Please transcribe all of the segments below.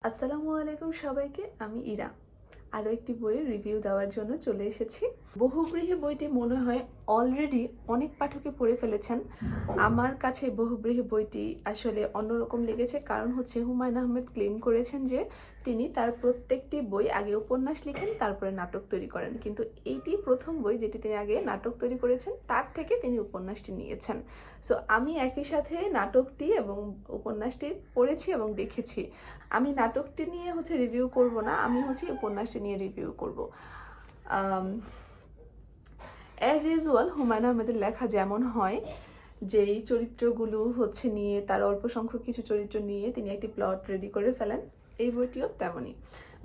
আসসালামু আলাইকুম সবাইকে। আমি ইরা আরও একটি বইয়ের রিভিউ দেওয়ার জন্য চলে এসেছি। বহুব্রীহি বইটি মনে হয় অলরেডি অনেক পাঠকে পড়ে ফেলেছেন। আমার কাছে বহুব্রীহি বইটি আসলে অন্যরকম লেগেছে, কারণ হচ্ছে হুমায়ুন আহমেদ ক্লেম করেছেন যে তিনি তার প্রত্যেকটি বই আগে উপন্যাস লিখেন, তারপরে নাটক তৈরি করেন, কিন্তু এইটি প্রথম বই যেটি তিনি আগে নাটক তৈরি করেছেন, তার থেকে তিনি উপন্যাসটি নিয়েছেন। সো আমি একই সাথে নাটকটি এবং উপন্যাসটি পড়েছি এবং দেখেছি। আমি নাটকটি নিয়ে রিভিউ করব না, আমি উপন্যাসটি নিয়ে রিভিউ করব। অ্যাজ ইউজুয়াল হুমায়ুন আহমেদের লেখা যেমন হয়, যেই চরিত্রগুলো নিয়ে তার অল্প সংখ্যক কিছু চরিত্র নিয়ে তিনি একটি প্লট রেডি করে ফেলেন, এই বইটিও তেমনই।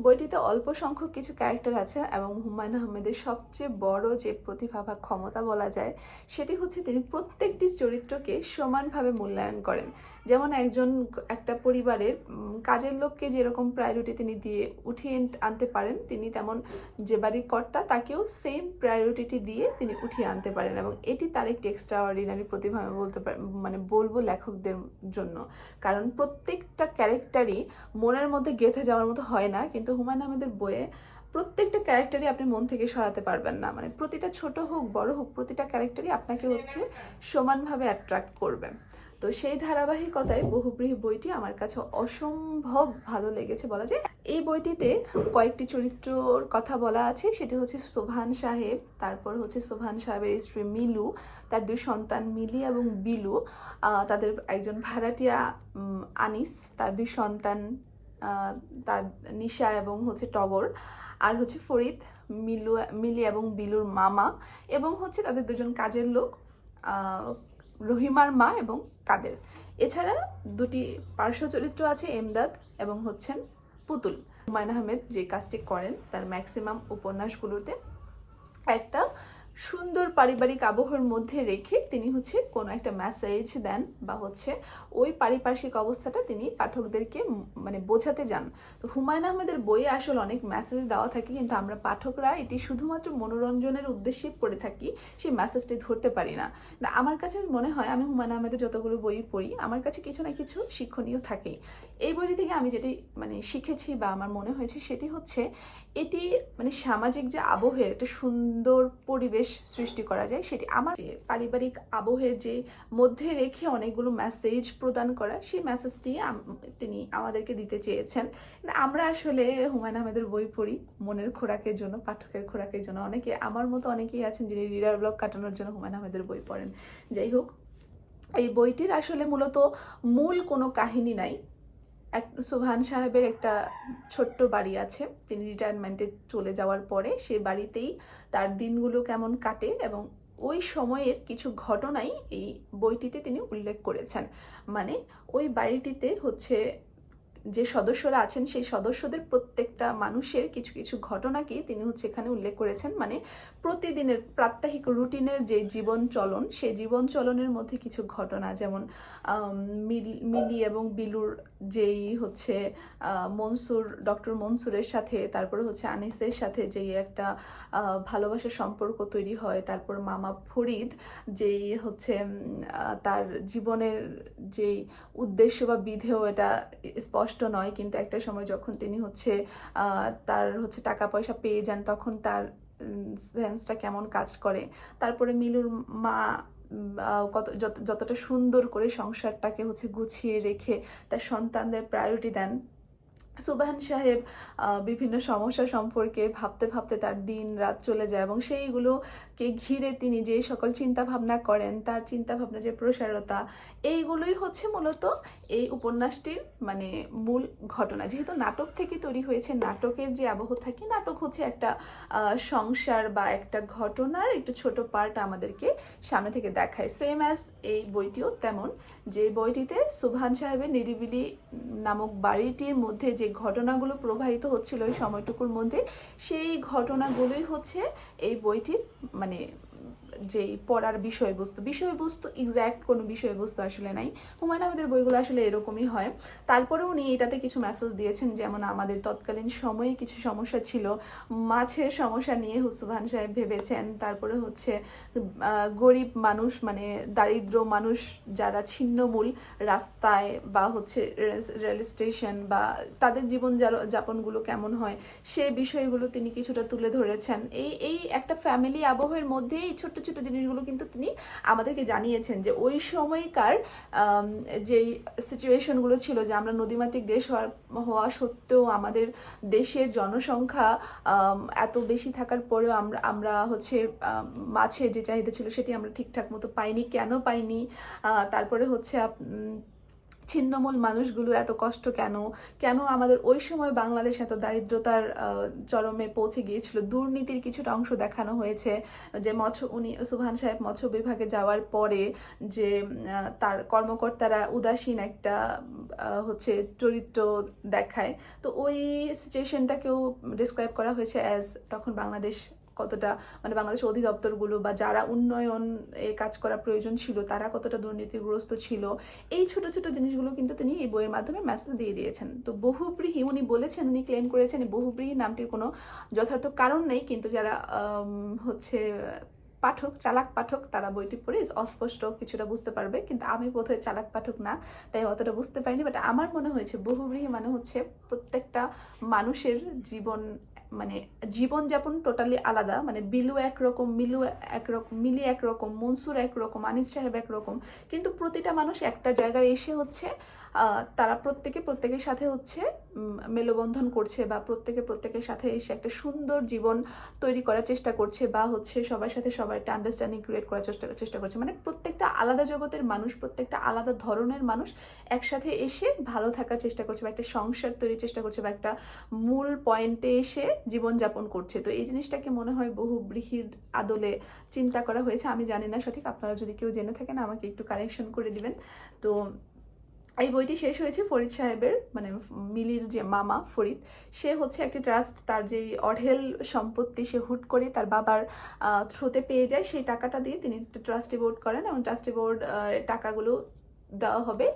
বইটিতে অল্প সংখ্যক কিছু ক্যারেক্টার আছে এবং হুমায়ুন আহমেদের সবচেয়ে বড় যে প্রতিভা বা ক্ষমতা বলা যায় সেটি হচ্ছে তিনি প্রত্যেকটি চরিত্রকে সমানভাবে মূল্যায়ন করেন। যেমন একটা পরিবারের কাজের লোককে যেরকম প্রায়োরিটি তিনি দিয়ে উঠিয়ে আনতে পারেন, তিনি তেমন যে বাড়ির কর্তা তাকেও সেম প্রায়োরিটি দিয়ে তিনি উঠিয়ে আনতে পারেন, এবং এটি তার একটি এক্সট্রা অর্ডিনারি প্রতিভা আমি বলবো লেখকদের জন্য। কারণ প্রত্যেকটা ক্যারেক্টারই মনের মধ্যে গেঁথে যাওয়ার মতো হয় না, কিন্তু হুমায়ুন আহমেদের বইয়ে প্রত্যেকটা ক্যারেক্টারই আপনি মন থেকে সরাতে পারবেন না। প্রতিটা ছোট হোক বড় হোক, প্রতিটা ক্যারেক্টারই আপনাকে সমানভাবে অ্যাট্রাক্ট করবে। তো সেই ধারাবাহিকতায় বহুব্রীহি বইটি আমার কাছে অসম্ভব ভালো লেগেছে বলা যায়। এই বইটিতে কয়েকটি চরিত্রর কথা বলা আছে, সেটি হচ্ছে সোবহান সাহেব, তারপর সোবহান সাহেবের স্ত্রী মিলু, তার দুই সন্তান মিলি এবং বিলু, তাদের একজন ভাড়াটিয়া আনিস, তার দুই সন্তান তার নিশা এবং টগর, আর ফরিদ, মিলি এবং বিলুর মামা, এবং তাদের দুজন কাজের লোক, রহিমার মা এবং কাদের। এছাড়া দুটি পার্শ্ব চরিত্র আছে, এমদাদ এবং পুতুল। হুমায়ুন আহমেদ যে কাজটি করেন তার ম্যাক্সিমাম উপন্যাসগুলোতে একটা সুন্দর পারিবারিক আবহের মধ্যে রেখে তিনি কোনো একটা মেসেজ দেন, বা ওই পারিপার্শ্বিক অবস্থাটা তিনি পাঠকদেরকে বোঝাতে যান। তো হুমায়ুন আহমেদের বইয়ে আসলে অনেক মেসেজ দেওয়া থাকে, কিন্তু আমরা পাঠকরা এটি শুধুমাত্র মনোরঞ্জনের উদ্দেশ্যে পড়ে থাকি, সেই মেসেজটি ধরতে পারি না। আমার কাছে মনে হয়, আমি হুমায়ুন আহমেদের যতগুলো বই পড়ি, আমার কাছে কিছু না কিছু শিক্ষণীয় থাকেই। এই বইটি থেকে আমি যেটি শিখেছি বা আমার মনে হয়েছে সেটি এটি সামাজিক যে আবহের একটা সুন্দর পরিবেশ সৃষ্টি করা যায়, সেটি আমার পারিবারিক আবহের যে মধ্যে রেখে অনেকগুলো মেসেজ প্রদান করা, সেই মেসেজটি তিনি আমাদেরকে দিতে চেয়েছেন। আমরা আসলে হুমায়ুন আহমেদের বই পড়ি মনের খোরাকের জন্য, পাঠকের খোরাকের জন্য। আমার মতো অনেকেই আছেন যিনি রিডার ব্লক কাটানোর জন্য হুমায়ুন আহমেদের বই পড়েন। যাই হোক, এই বইটির আসলে মূলত মূল কোনো কাহিনী নাই। সোবহান সাহেবের একটা ছোট্ট বাড়ি আছে, তিনি রিটায়ারমেন্টে চলে যাওয়ার পরে সে বাড়িতেই তার দিনগুলো কেমন কাটে, এবং ওই সময়ের কিছু ঘটনাই এই বইটিতে তিনি উল্লেখ করেছেন। ওই বাড়িটিতে যে সদস্যরা আছেন, সেই সদস্যদের প্রত্যেকটা মানুষের কিছু কিছু ঘটনাকেই তিনি এখানে উল্লেখ করেছেন। প্রতিদিনের প্রাত্যহিক রুটিনের যে জীবন চলন, সেই জীবন চলনের মধ্যে কিছু ঘটনা, যেমন মিলি এবং বিলুর যেই ডক্টর মনসুরের সাথে, তারপরে আনিসের সাথে যেই একটা ভালোবাসার সম্পর্ক তৈরি হয়, তারপর মামা ফরিদ যেই তার জীবনের যেই উদ্দেশ্য বা বিধেয় এটা স্পষ্ট নয়, কিন্তু একটা সময় যখন তিনি তার টাকা পয়সা পেয়ে যান, তখন তার সেন্সটা কেমন কাজ করে। তারপরে মিলুর মা যতটা সুন্দর করে সংসারটাকে গুছিয়ে রেখে তার সন্তানদের প্রায়োরিটি দেন। সোবহান সাহেব বিভিন্ন সমস্যা সম্পর্কে ভাবতে ভাবতে তার দিন রাত চলে যায়, এবং সেইগুলোকে ঘিরে তিনি যে সকল চিন্তা ভাবনা করেন, তার চিন্তা ভাবনা যে প্রসারতা, এইগুলোই মূলত এই উপন্যাসটির মূল ঘটনা। যেহেতু নাটক থেকে তৈরি হয়েছে, নাটকের যে আবহ থাকে, নাটক একটা সংসার বা একটা ঘটনার একটু ছোট পার্ট আমাদেরকে সামনে থেকে দেখায়। সেম অ্যাজ এই বইটিও তেমন, যে বইটিতে সোবহান সাহেবের নিরিবিলি নামক বাড়িটির মধ্যে যে ঘটনাগুলো প্রবাহিত হচ্ছিল ওই সময়টুকুর মধ্যে, সেই ঘটনাগুলোই এই বইটির যেই পড়ার বিষয়বস্তু এক্স্যাক্ট কোনো বিষয়বস্তু আসলে নাই। হুমায়ুন আহমেদের বইগুলো আসলে এরকমই হয়। তারপরে উনি এটাতে কিছু মেসেজ দিয়েছেন, যেমন আমাদের তৎকালীন সময়ে কিছু সমস্যা ছিল, মাছের সমস্যা নিয়ে সুবহান সাহেব ভেবেছেন। তারপরে হচ্ছে গরিব মানুষ মানে দারিদ্র মানুষ যারা ছিন্নমূল রাস্তায় বা হচ্ছে রেল স্টেশন বা তাদের জীবন যাপনগুলো কেমন হয় সে বিষয়গুলো তিনি কিছুটা তুলে ধরেছেন। এই একটা ফ্যামিলি আবহের মধ্যে এই ছোট্ট ছোট্ট জিনিসগুলো কিন্তু তিনি আমাদেরকে জানিয়েছেন যে ওই সময়কার যেই সিচুয়েশনগুলো ছিল, যে আমরা নদীমাতৃক দেশ হওয়া সত্ত্বেও আমাদের দেশের জনসংখ্যা এত বেশি থাকার পরেও আমরা হচ্ছে মাছের যে চাহিদা ছিল সেটি আমরা ঠিকঠাক মতো পাইনি, কেন পাইনি, তারপরে হচ্ছে ছিন্নমূল মানুষগুলো এত কষ্ট কেন, কেন আমাদের ওই সময় বাংলাদেশ এত দারিদ্রতার চরমে পৌঁছে গিয়েছিল। দুর্নীতির কিছুটা অংশ দেখানো হয়েছে, যে উনি সুবহান সাহেব মৎস্য বিভাগে যাওয়ার পরে যে তার কর্মকর্তারা উদাসীন একটা হচ্ছে চরিত্র দেখায়, তো ওই সিচুয়েশনটাকেও ডিসক্রাইব করা হয়েছে অ্যাজ তখন বাংলাদেশ কতটা মানে বাংলাদেশ অধিদপ্তরগুলো বা যারা উন্নয়ন এ কাজ করা প্রয়োজন ছিল তারা কতটা দুর্নীতিগ্রস্ত ছিল। এই ছোট ছোট জিনিসগুলো কিন্তু তিনি এই বইয়ের মাধ্যমে মেসেজ দিয়ে দিয়েছেন। তো বহুব্রীহি উনি বলেছেন, উনি ক্লেম করেছেন বহুব্রীহি নামটির কোনো যথার্থ কারণ নেই, কিন্তু যারা হচ্ছে চালাক পাঠক তারা বইটি পড়ে অস্পষ্ট কিছুটা বুঝতে পারবে, কিন্তু আমি বোধহয় চালাক পাঠক না, তাই অতটা বুঝতে পারিনি। বাট আমার মনে হয়েছে বহুব্রীহি মানে হচ্ছে প্রত্যেকটা মানুষের মানে জীবনযাপন টোটালি আলাদা, মানে বিলু একরকম, মিলি একরকম, মনসুর একরকম, আনিস সাহেব একরকম, কিন্তু প্রতিটা মানুষ একটা জায়গায় এসে হচ্ছে তারা প্রত্যেকের সাথে হচ্ছে মেলবন্ধন করছে বা প্রত্যেকের সাথে এসে একটা সুন্দর জীবন তৈরি করার চেষ্টা করছে বা হচ্ছে সবার সাথে সবার একটা আন্ডারস্ট্যান্ডিং ক্রিয়েট করার চেষ্টা করছে। মানে প্রত্যেকটা আলাদা জগতের মানুষ, প্রত্যেকটা আলাদা ধরনের মানুষ একসাথে এসে ভালো থাকার চেষ্টা করছে বা একটা সংসার তৈরির চেষ্টা করছে বা একটা মূল পয়েন্টে এসে জীবনযাপন করছে। তো এই জিনিসটাকে মনে হয় বহুব্রীহির আদলে চিন্তা করা হয়েছে। আমি জানি না সঠিক, আপনারা যদি কেউ জেনে থাকেন আমাকে একটু কারেকশন করে দিবেন। তো এই বইটি শেষ হয়েছে ফরিদ সাহেবের, মানে মিলির যে মামা ফরিদ, সে হচ্ছে একটি ট্রাস্ট, তার যে অঢেল সম্পত্তি সে হুট করে তার বাবার থ্রুতে পেয়ে যায়, সেই টাকাটা দিয়ে তিনি ট্রাস্টি বোর্ড করেন এবং ট্রাস্টি বোর্ড টাকাগুলো দেওয়া হবে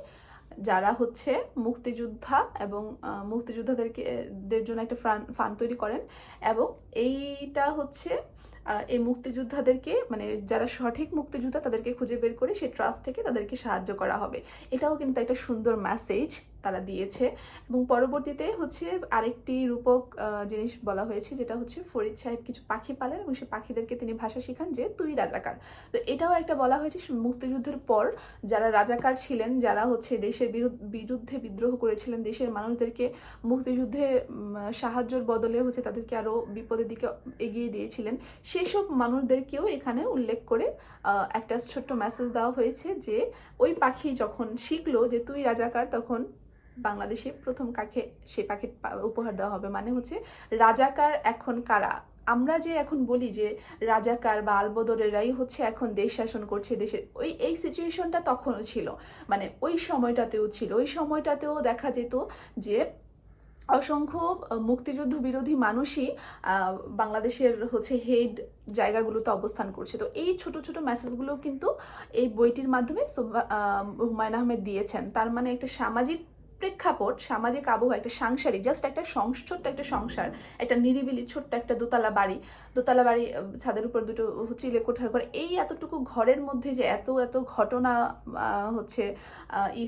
যারা হচ্ছে মুক্তিযোদ্ধা এবং মুক্তিযোদ্ধাদের জন্য একটা ফান্ড তৈরি করেন, এবং এইটা হচ্ছে এই মুক্তিযোদ্ধাদেরকে মানে যারা সঠিক মুক্তিযোদ্ধা তাদেরকে খুঁজে বের করে সেই ট্রাস্ট থেকে তাদেরকে সাহায্য করা হবে। এটাও কিন্তু একটা সুন্দর মেসেজ তারা দিয়েছে। এবং পরবর্তীতে হচ্ছে আরেকটি রূপক জিনিস বলা হয়েছে, যেটা হচ্ছে ফরিদ সাহেব কিছু পাখি পালেন এবং সেই পাখিদেরকে তিনি ভাষা শেখান যে তুই রাজাকার। তো এটাও একটা বলা হয়েছে মুক্তিযুদ্ধের পর যারা রাজাকার ছিলেন, যারা হচ্ছে দেশের বিরুদ্ধে বিদ্রোহ করেছিলেন, দেশের মানুষদেরকে মুক্তিযুদ্ধে সাহায্যের বদলে হচ্ছে তাদেরকে আরও বিপদের দিকে এগিয়ে দিয়েছিলেন, সেসব মানুষদেরকেও এখানে উল্লেখ করে একটা ছোট্ট মেসেজ দেওয়া হয়েছে যে ওই পাখি যখন শিখলো যে তুই রাজাকার, তখন বাংলাদেশে প্রথম কাকে সে পাখির উপহার দেওয়া হবে। মানে হচ্ছে রাজাকার এখন কারা, আমরা যে এখন বলি যে রাজাকার বা আলবদরেরাই হচ্ছে এখন দেশ শাসন করছে দেশের, এই সিচুয়েশনটা তখনও ছিল, মানে ওই সময়টাতেও ছিল। ওই সময়টাতেও দেখা যেত যে অসংখ্য মুক্তিযুদ্ধ বিরোধী মানুষই বাংলাদেশের হচ্ছে হেড জায়গাগুলোতে অবস্থান করছে। তো এই ছোট ছোট মেসেজগুলো কিন্তু এই বইটির মাধ্যমে হুমায়ুন আহমেদ দিয়েছেন। তার মানে একটা সামাজিক প্রেক্ষাপট, সামাজিক আবহাওয়া, একটা সাংসারিক জাস্ট একটা ছোট্ট একটা সংসার, একটা নিরিবিলি ছোট্ট একটা দোতলা বাড়ি, ছাদের উপর দুটো চিলে কোঠার ঘর, এই এতটুকু ঘরের মধ্যে যে এত ঘটনা হচ্ছে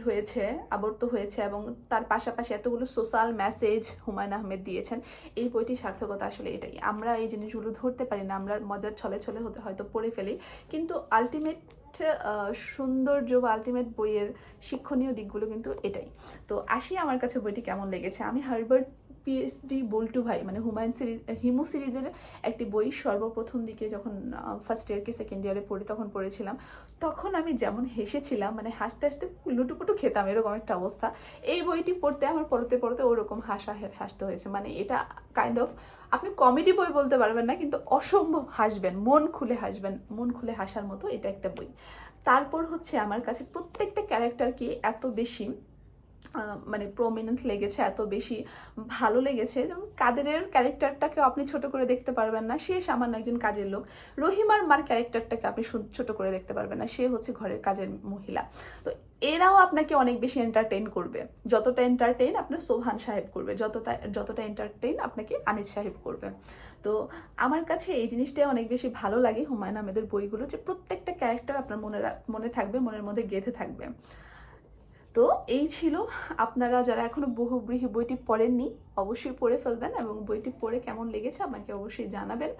হয়েছে, আবর্ত হয়েছে, এবং তার পাশাপাশি এতগুলো সোশ্যাল মেসেজ হুমায়ুন আহমেদ দিয়েছেন। এই বইটির সার্থকতা আসলে এটাই। আমরা এই জিনিসগুলো ধরতে পারি না, আমরা মজার ছলে হয়তো পড়ে ফেলি, কিন্তু আলটিমেট সৌন্দর্য বা আলটিমেট বইয়ের শিক্ষণীয় দিকগুলো কিন্তু এটাই। তো আসি আমার কাছে বইটি কেমন লেগেছে। আমি হার্বার্ট পিএইচডি বল্টু ভাই মানে হিমু সিরিজের একটি বই সর্বপ্রথম দিকে যখন ফার্স্ট ইয়ার কি সেকেন্ড ইয়ারে পড়ি তখন পড়েছিলাম, তখন আমি যেমন হেসেছিলাম, মানে হাসতে হাসতে লুটুপুটু খেতাম, এরকম একটা অবস্থা। এই বইটি পড়তে আমার পড়তে ওরকম হাসতে হয়েছে। মানে এটা কাইন্ড অফ, আপনি কমেডি বই বলতে পারবেন না, কিন্তু অসম্ভব হাসবেন, মন খুলে হাসার মতো এটা একটা বই। তারপর হচ্ছে আমার কাছে প্রত্যেকটা ক্যারেক্টারকে এত বেশি মানে প্রমিনেন্ট লেগেছে, এত বেশি ভালো লেগেছে। যেমন কাদেরের ক্যারেক্টারটাকেও আপনি ছোট করে দেখতে পারবেন না, সে সামান্য একজন কাজের লোক। রহিমার মার ক্যারেক্টারটাকে আপনি ছোট করে দেখতে পারবেন না, সে হচ্ছে ঘরের কাজের মহিলা। তো এরাও আপনাকে অনেক বেশি এন্টারটেইন করবে, যতটা এন্টারটেইন আপনার সোহান সাহেব করবে, যতটা এন্টারটেইন আপনাকে আনিস সাহেব করবে। তো আমার কাছে এই জিনিসটাই অনেক বেশি ভালো লাগে হুমায়ুন আহমেদের বইগুলো, যে প্রত্যেকটা ক্যারেক্টার আপনার মনে থাকবে, মনের মধ্যে গেঁথে থাকবে। তো এই ছিল, আপনারা যারা এখনো বহুব্রীহি বইটি পড়েননি অবশ্যই পড়ে ফেলবেন, এবং বইটি পড়ে কেমন লেগেছে আমাকে অবশ্যই জানাবেন।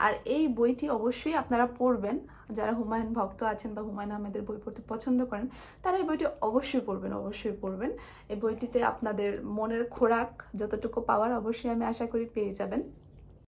আর এই বইটি অবশ্যই আপনারা পড়বেন, যারা হুমায়ুন ভক্ত আছেন বা হুমায়ুন আহমেদের বই পড়তে পছন্দ করেন তারা এই বইটি অবশ্যই পড়বেন, অবশ্যই পড়বেন। এই বইটিতে আপনাদের মনের খোরাক যতটুকু পাওয়ার অবশ্যই আমি আশা করি পেয়ে যাবেন।